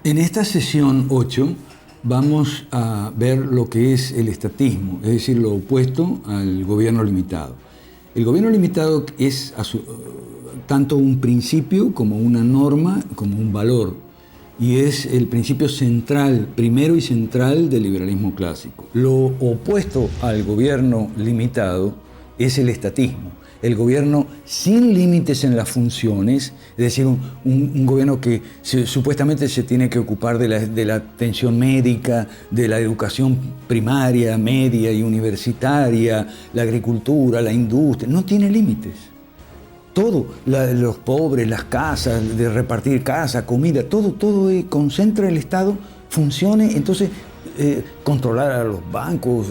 En esta sesión 8 vamos a ver lo que es el estatismo, es decir, lo opuesto al gobierno limitado. El gobierno limitado es tanto un principio como una norma, como un valor, y es el principio central, primero y central del liberalismo clásico. Lo opuesto al gobierno limitado es el estatismo. El gobierno sin límites en las funciones, es decir, un gobierno que supuestamente se tiene que ocupar de la atención médica, de la educación primaria, media y universitaria, la agricultura, la industria, no tiene límites. Todo, los pobres, las casas, de repartir casa, comida, todo concentra el Estado, funcione, entonces controlar a los bancos,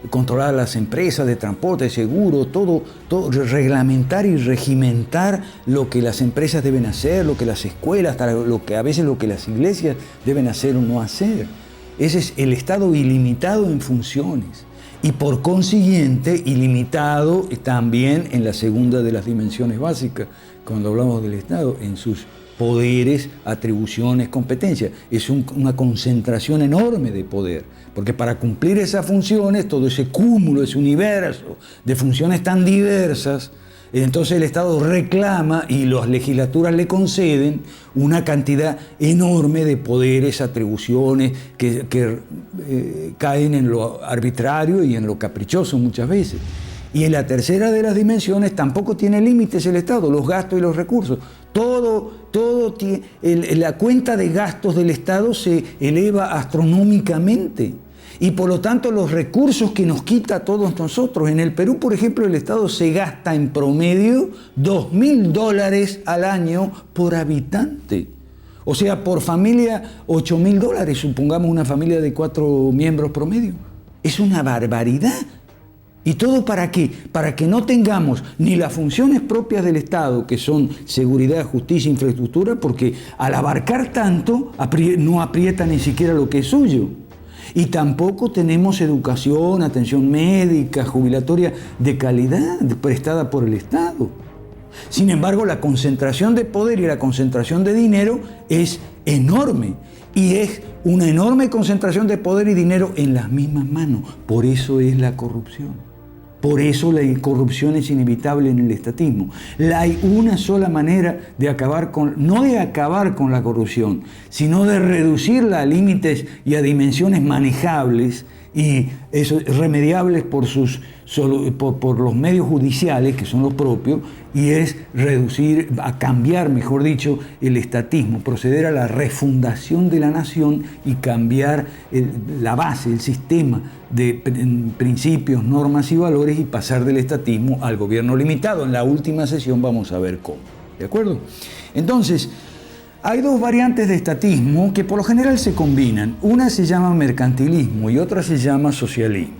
controlar a las empresas de transporte, de seguro, todo, reglamentar y regimentar lo que las empresas deben hacer, lo que las escuelas, hasta a veces lo que las iglesias deben hacer o no hacer. Ese es el Estado ilimitado en funciones. Y por consiguiente, ilimitado también en la segunda de las dimensiones básicas, cuando hablamos del Estado, en sus poderes, atribuciones, competencias. Es una concentración enorme de poder, porque para cumplir esas funciones, todo ese cúmulo, ese universo de funciones tan diversas, entonces el Estado reclama y las legislaturas le conceden una cantidad enorme de poderes, atribuciones que caen en lo arbitrario y en lo caprichoso muchas veces. Y en la tercera de las dimensiones tampoco tiene límites el Estado, los gastos y los recursos. La cuenta de gastos del Estado se eleva astronómicamente. Y por lo tanto los recursos que nos quita a todos nosotros. En el Perú, por ejemplo, el Estado se gasta en promedio $2.000 al año por habitante. O sea, por familia $8.000, supongamos una familia de 4 miembros promedio. Es una barbaridad. ¿Y todo para qué? Para que no tengamos ni las funciones propias del Estado, que son seguridad, justicia, infraestructura, porque al abarcar tanto no aprieta ni siquiera lo que es suyo. Y tampoco tenemos educación, atención médica, jubilatoria de calidad prestada por el Estado. Sin embargo, la concentración de poder y la concentración de dinero es enorme. Y es una enorme concentración de poder y dinero en las mismas manos. Por eso es la corrupción. Por eso la corrupción es inevitable en el estatismo. Hay una sola manera de acabar no de acabar con la corrupción, sino de reducirla a límites y a dimensiones manejables y remediables por los medios judiciales, que son los propios, y es cambiar, mejor dicho, el estatismo, proceder a la refundación de la nación y cambiar la base, el sistema de principios, normas y valores y pasar del estatismo al gobierno limitado. En la última sesión vamos a ver cómo. ¿De acuerdo? Entonces, hay dos variantes de estatismo que por lo general se combinan. Una se llama mercantilismo y otra se llama socialismo.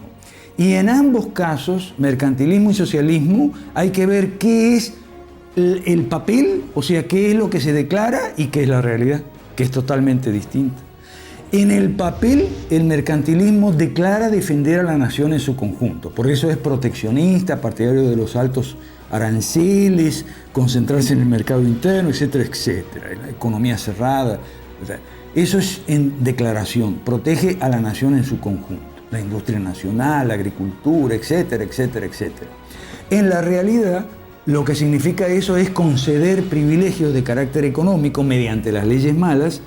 Y en ambos casos, mercantilismo y socialismo, hay que ver qué es el papel, o sea, qué es lo que se declara y qué es la realidad, que es totalmente distinta. En el papel, el mercantilismo declara defender a la nación en su conjunto. Por eso es proteccionista, partidario de los altos aranceles, concentrarse en el mercado interno, etcétera, etcétera, la economía cerrada. Eso es en declaración, protege a la nación en su conjunto, la industria nacional, la agricultura, etcétera, etcétera, etcétera. En la realidad, lo que significa eso es conceder privilegios de carácter económico mediante las leyes malas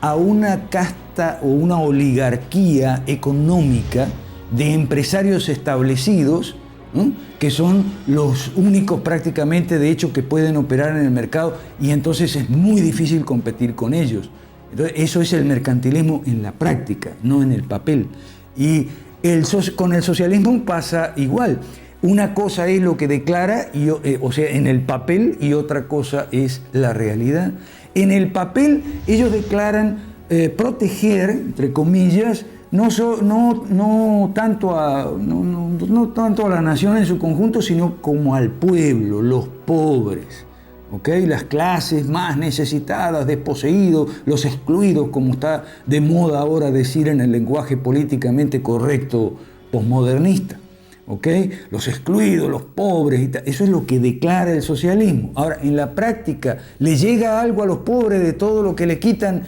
a una casta o una oligarquía económica de empresarios establecidos, ¿no?, que son los únicos prácticamente, de hecho, que pueden operar en el mercado y entonces es muy difícil competir con ellos. Entonces, eso es el mercantilismo en la práctica, no en el papel. Y con el socialismo pasa igual. Una cosa es lo que declara, o sea, en el papel, y otra cosa es la realidad. En el papel ellos declaran proteger, entre comillas, no tanto a la nación en su conjunto, sino como al pueblo, los pobres, ¿okay? Las clases más necesitadas, desposeídos, los excluidos, como está de moda ahora decir en el lenguaje políticamente correcto posmodernista. ¿ok? Los excluidos, los pobres, y tal. Eso es lo que declara el socialismo. Ahora, en la práctica, ¿le llega algo a los pobres de todo lo que le quitan,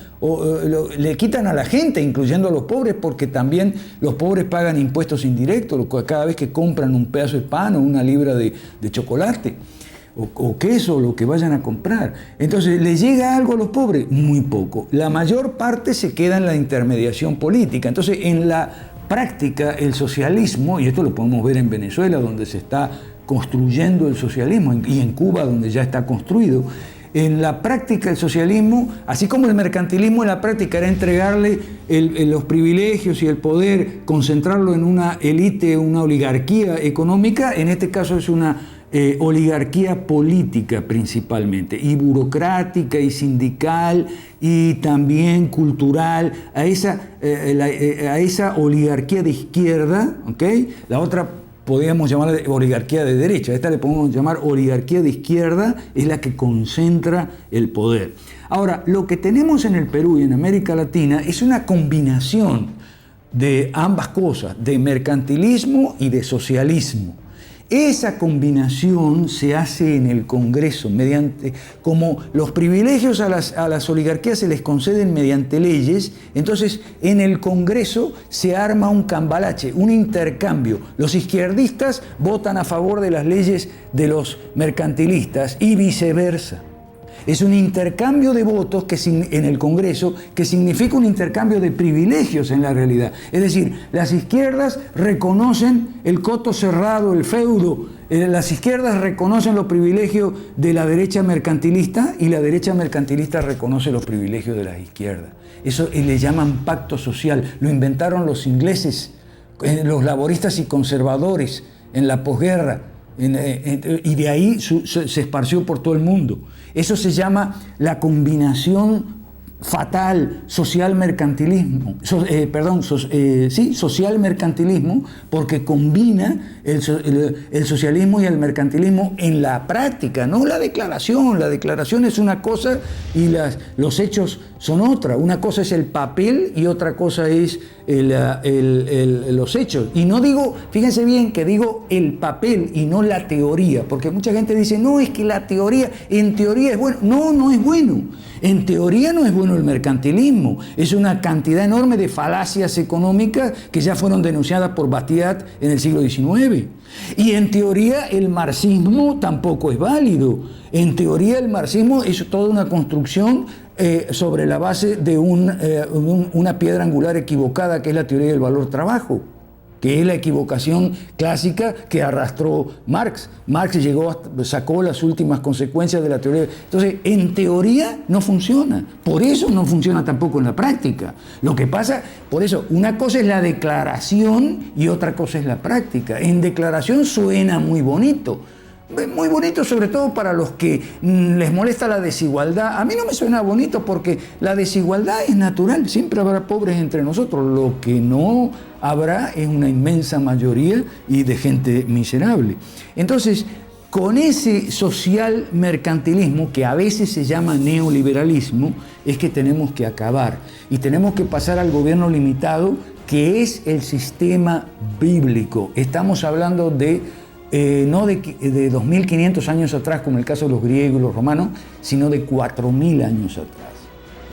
le quitan a la gente, incluyendo a los pobres, porque también los pobres pagan impuestos indirectos cada vez que compran un pedazo de pan o una libra de chocolate? O queso, lo que vayan a comprar. Entonces, ¿le llega algo a los pobres? Muy poco. La mayor parte se queda en la intermediación política. Entonces, en la práctica, el socialismo, y esto lo podemos ver en Venezuela, donde se está construyendo el socialismo, y en Cuba, donde ya está construido, en la práctica el socialismo, así como el mercantilismo en la práctica era entregarle los privilegios y el poder, concentrarlo en una élite, una oligarquía económica, en este caso es una oligarquía política principalmente, y burocrática y sindical y también cultural, a esa oligarquía de izquierda, ¿ok? La otra podríamos llamar oligarquía de derecha, esta le podemos llamar oligarquía de izquierda, es la que concentra el poder. Ahora, lo que tenemos en el Perú y en América Latina es una combinación de ambas cosas, de mercantilismo y de socialismo. Esa combinación se hace en el Congreso, como los privilegios a las oligarquías se les conceden mediante leyes, entonces en el Congreso se arma un cambalache, un intercambio. Los izquierdistas votan a favor de las leyes de los mercantilistas y viceversa. Es un intercambio de votos en el Congreso que significa un intercambio de privilegios en la realidad. Es decir, las izquierdas reconocen el coto cerrado, el feudo. Las izquierdas reconocen los privilegios de la derecha mercantilista y la derecha mercantilista reconoce los privilegios de las izquierdas. Eso le llaman pacto social. Lo inventaron los ingleses, los laboristas y conservadores en la posguerra. Y de ahí se esparció por todo el mundo. Eso se llama la combinación fatal social-mercantilismo, social-mercantilismo, porque combina el socialismo y el mercantilismo en la práctica, no la declaración. La declaración es una cosa y los hechos son otra. Una cosa es el papel y otra cosa es los hechos. Y no digo, fíjense bien que digo el papel y no la teoría, porque mucha gente dice, no, es que la teoría, en teoría es bueno. No, no es bueno. En teoría no es bueno el mercantilismo. Es una cantidad enorme de falacias económicas que ya fueron denunciadas por Bastiat en el siglo XIX. Y en teoría el marxismo tampoco es válido. En teoría el marxismo es toda una construcción sobre la base de una piedra angular equivocada, que es la teoría del valor trabajo, que es la equivocación clásica que arrastró Marx. Marx sacó las últimas consecuencias de la teoría. Entonces, en teoría no funciona. Por eso no funciona tampoco en la práctica. Lo que pasa, por eso, una cosa es la declaración y otra cosa es la práctica. En declaración suena muy bonito. Muy bonito, sobre todo para los que les molesta la desigualdad. A mí no me suena bonito porque la desigualdad es natural, siempre habrá pobres entre nosotros. Lo que no habrá es una inmensa mayoría y de gente miserable. Entonces, con ese social mercantilismo, que a veces se llama neoliberalismo, es que tenemos que acabar. Y tenemos que pasar al gobierno limitado, que es el sistema bíblico. Estamos hablando no de 2.500 años atrás, como el caso de los griegos y los romanos, sino de 4.000 años atrás.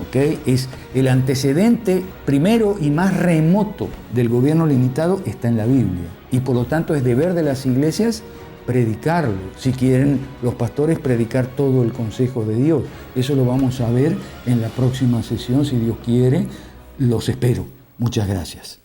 ¿Okay? Es el antecedente primero y más remoto del gobierno limitado está en la Biblia. Y por lo tanto es deber de las iglesias predicarlo. Si quieren los pastores predicar todo el consejo de Dios. Eso lo vamos a ver en la próxima sesión, si Dios quiere. Los espero. Muchas gracias.